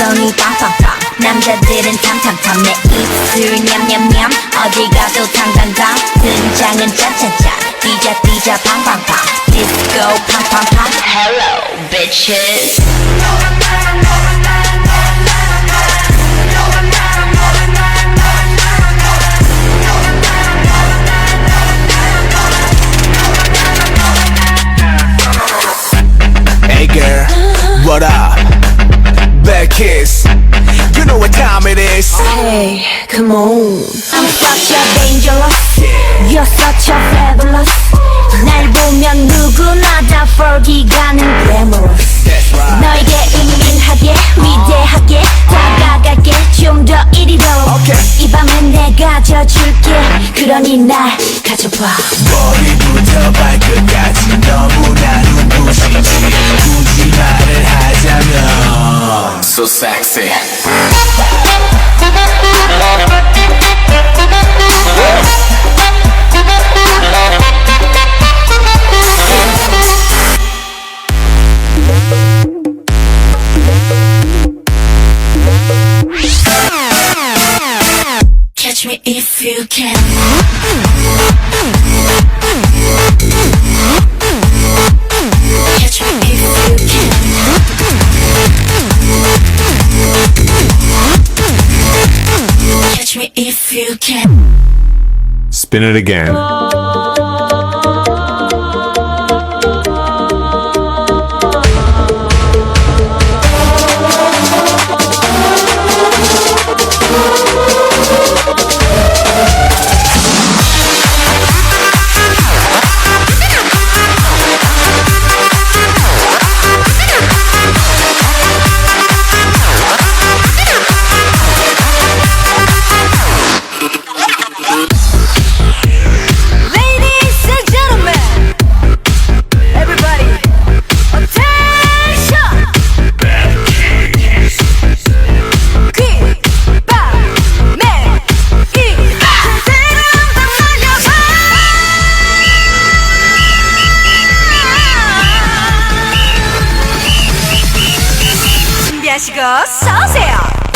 엉덩이 빵빵빵 남자들은 탐탐탐 내 입술 냠냠냠 어디 가도 탕탕탕 등장은 짠짠짠 뛰자 뛰자 팡팡팡 디스코 팡팡팡 Hello bitches Hey girl, what up? Bad kiss. You know what time it is. Hey, come on I'm such a dangerous You're such a fabulous 날 보면 누구나 다 for기 가는 glamorous That's right. 너에게 은밀하게 위대하게 다가갈게 좀 더 이리로 Okay. 이 밤엔 내가 져줄게 그러니 날 가져봐 머리부터 발끝까지 너무나 눈부시지 굳이 말을 하자면 So sexy. Catch me if you can Catch me if you can Catch me if you can Spin it again. Ladies and gentlemen Everybody Attention 귀바맨 준비하시고 서세요